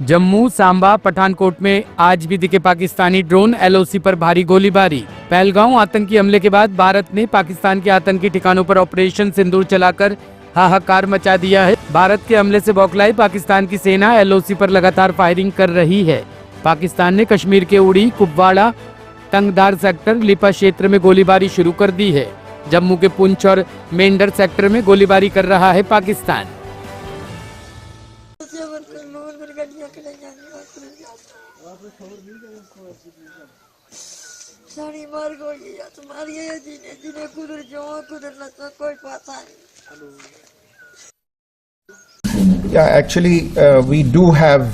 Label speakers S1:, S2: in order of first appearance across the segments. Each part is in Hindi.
S1: जम्मू, सांबा, पठानकोट में आज भी दिखे पाकिस्तानी ड्रोन, एलओसी पर भारी गोलीबारी। पहलगांव आतंकी हमले के बाद भारत ने पाकिस्तान के आतंकी ठिकानों पर ऑपरेशन सिंदूर चलाकर हाहाकार मचा दिया है। भारत के हमले से बौखलाई पाकिस्तान की सेना एलओसी पर लगातार फायरिंग कर रही है। पाकिस्तान ने कश्मीर के उड़ी, कुपवाड़ा, टंगधार सेक्टर, लिपा क्षेत्र में गोलीबारी शुरू कर दी है। जम्मू के पुंछ और मेंढर सेक्टर में गोलीबारी कर रहा है पाकिस्तान।
S2: सारी मार गई या तुम्हारी ये जिन्हें कुदर जो कुदर लगा कोई पता नहीं।
S3: Yeah, actually, we do have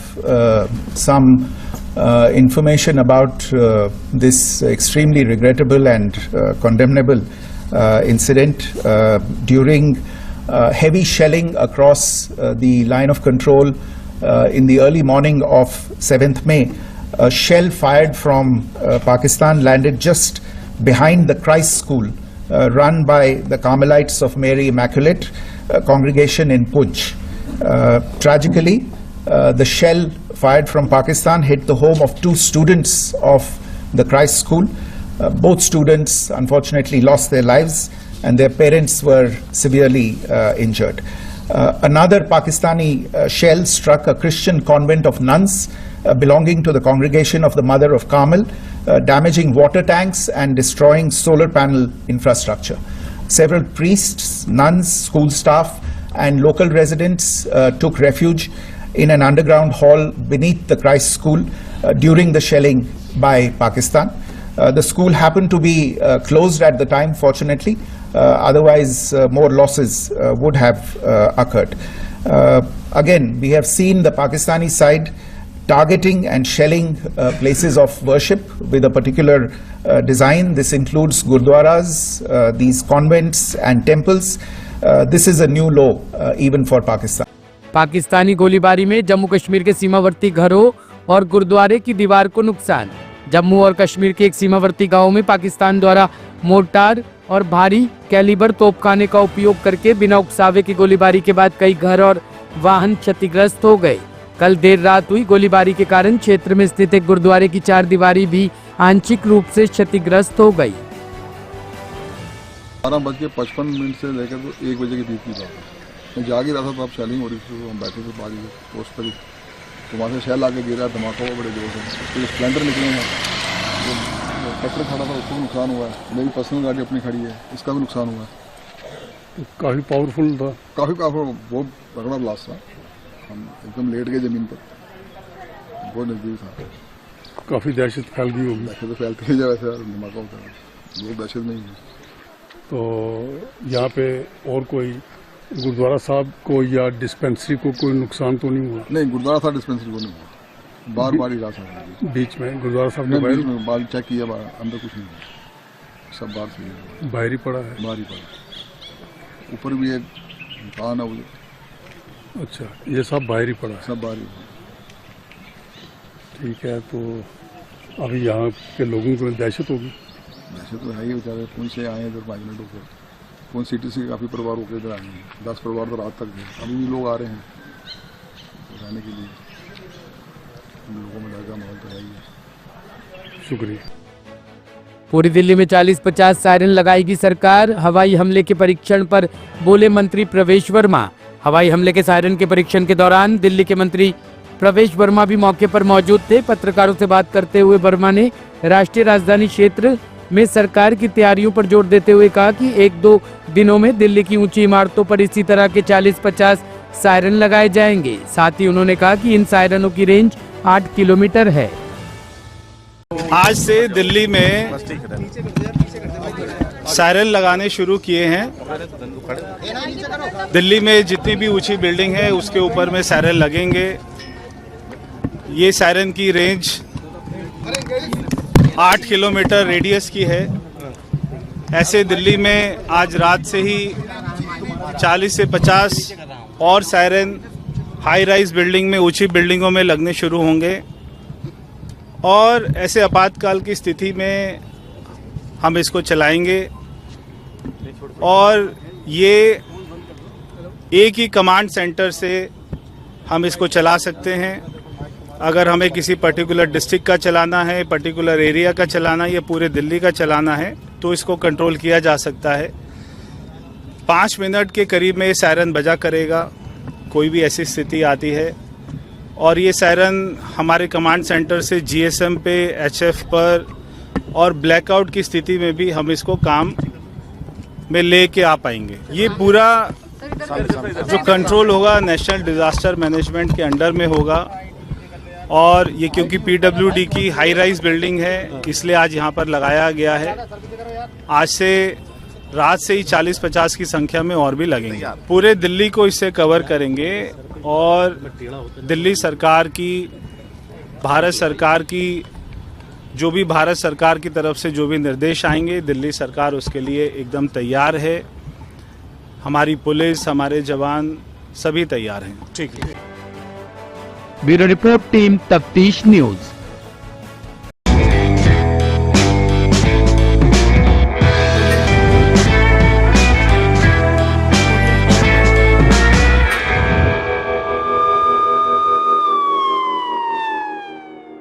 S3: some information about this extremely regrettable and condemnable incident during heavy shelling across the line of control in the early morning of 7th May. A shell fired from Pakistan landed just behind the Christ School run by the Carmelites of Mary Immaculate congregation in Poonch. Tragically, the shell fired from Pakistan hit the home of 2 students of the Christ School. Both students unfortunately lost their lives and their parents were severely injured. Another Pakistani shell struck a Christian convent of nuns belonging to the congregation of the Mother of Carmel, damaging water tanks and destroying solar panel infrastructure. Several priests, nuns, school staff and local residents took refuge in an underground hall beneath the Christ School during the shelling by Pakistan. The school happened to be closed at the time, fortunately. Otherwise, more losses would have occurred. Again, we have seen the Pakistani side targeting and shelling places of worship with a particular design. This includes gurdwaras, these convents and temples. This is a new low even for Pakistan.
S1: Pakistani गोलीबारी में जम्मू कश्मीर के सीमावर्ती घरों और गुरुद्वारे की दीवार को नुकसान। जम्मू और कश्मीर के एक सीमावर्ती गांव में पाकिस्तान द्वारा मोर्टार और भारी कैलिबर तोपखाने का उपयोग करके बिना उकसावे की गोलीबारी के बाद कई घर और वाहन क्षतिग्रस्त हो गए। कल देर रात हुई गोलीबारी के कारण क्षेत्र में स्थित एक गुरुद्वारे की 4 दीवारी भी आंशिक रूप से क्षतिग्रस्त हो गई।
S4: 12:55 से लेकर तो 1 बजे के बीच की बात है। मैं जाग ही रहा था तो अब शैलिंग हो रही थी, तो हम बैठे थे बारी पोस्ट पर ही, तो वहाँ से शैल आके गिरा, धमाका हुआ बड़े जोर से। उसके स्प्लेंडर निकले हैं, जो ट्रैक्टर खड़ा था उसको भी नुकसान हुआ है। मेरी पर्सनल गाड़ी अपनी खड़ी है, इसका भी नुकसान हुआ है।
S5: काफ़ी पावरफुल था,
S4: काफ़ी बहुत तगड़ा ब्लास्ट था। हम एकदम लेट गए ज़मीन पर, बहुत नज़दीक था।
S5: काफ़ी दहशत फैल गई होगी।
S4: दहशत तो फैलती है जब ऐसे धमाका होता है, बहुत दहशत नहीं है।
S5: तो यहाँ पे और कोई गुरुद्वारा साहब को या डिस्पेंसरी को कोई नुकसान तो नहीं हुआ?
S4: नहीं, गुरुद्वारा साहब डिस्पेंसरी को नहीं हुआ, बार ही रहा था।
S5: बीच में गुरुद्वारा साहब ने
S4: बाहर चेक किया, अंदर कुछ नहीं हुआ, सब बाहर से
S5: बाहर ही पड़ा है।
S4: बाहर ही पड़ा, ऊपर भी एक मकान है।
S5: अच्छा, ये सब बाहर ही पड़ा है?
S4: सब बाहर ही।
S5: ठीक है, तो अभी यहाँ के लोगों को दहशत होगी?
S4: दहशत तो है ही, बेचारे पुंछ से आए हैं इधर 5 मिनट होकर। पुंछ सिटी से काफ़ी परिवार होकर इधर आए हैं, 10 परिवार तो रात तक थे। अभी भी लोग आ रहे हैं रहने के लिए। लोगों में डर का माहौल तो है ही है।
S5: शुक्रिया।
S1: पूरी दिल्ली में 40-50 सायरन लगाएगी सरकार। हवाई हमले के परीक्षण पर बोले मंत्री प्रवेश वर्मा। हवाई हमले के सायरन के परीक्षण के दौरान दिल्ली के मंत्री प्रवेश वर्मा भी मौके पर मौजूद थे। पत्रकारों से बात करते हुए वर्मा ने राष्ट्रीय राजधानी क्षेत्र में सरकार की तैयारियों पर जोर देते हुए कहा कि 1-2 दिनों में दिल्ली की ऊंची इमारतों पर इसी तरह के 40-50 सायरन लगाए जाएंगे। साथ ही उन्होंने कहा कि इन सायरनों की रेंज 8 किलोमीटर है।
S6: आज से दिल्ली में सायरन लगाने शुरू किए हैं। दिल्ली में जितनी भी ऊंची बिल्डिंग है उसके ऊपर में सायरन लगेंगे। ये सायरन की रेंज 8 किलोमीटर रेडियस की है। ऐसे दिल्ली में आज रात से ही 40 से 50 और सायरन हाई राइज बिल्डिंग में, ऊंची बिल्डिंगों में लगने शुरू होंगे और ऐसे आपातकाल की स्थिति में हम इसको चलाएंगे। और ये एक ही कमांड सेंटर से हम इसको चला सकते हैं। अगर हमें किसी पर्टिकुलर डिस्ट्रिक्ट का चलाना है, पर्टिकुलर एरिया का चलाना है या पूरे दिल्ली का चलाना है तो इसको कंट्रोल किया जा सकता है। 5 मिनट के करीब में ये सायरन बजा करेगा कोई भी ऐसी स्थिति आती है, और ये सायरन हमारे कमांड सेंटर से जीएसएम पे, एचएफ पर और ब्लैकआउट की स्थिति में भी हम इसको काम में लेके आ पाएंगे। ये पूरा जो कंट्रोल होगा नेशनल डिजास्टर मैनेजमेंट के अंडर में होगा, और ये क्योंकि पीडब्ल्यूडी की हाई राइज बिल्डिंग है इसलिए आज यहाँ पर लगाया गया है। आज से रात से ही 40-50 की संख्या में और भी लगेंगे। पूरे दिल्ली को इससे कवर करेंगे, और दिल्ली सरकार की, भारत सरकार की, जो भी भारत सरकार की तरफ से जो भी निर्देश आएंगे दिल्ली सरकार उसके लिए एकदम तैयार है। हमारी पुलिस, हमारे जवान सभी तैयार हैं।
S1: ब्यूरो रिपोर्ट टीम तफ्तीश न्यूज।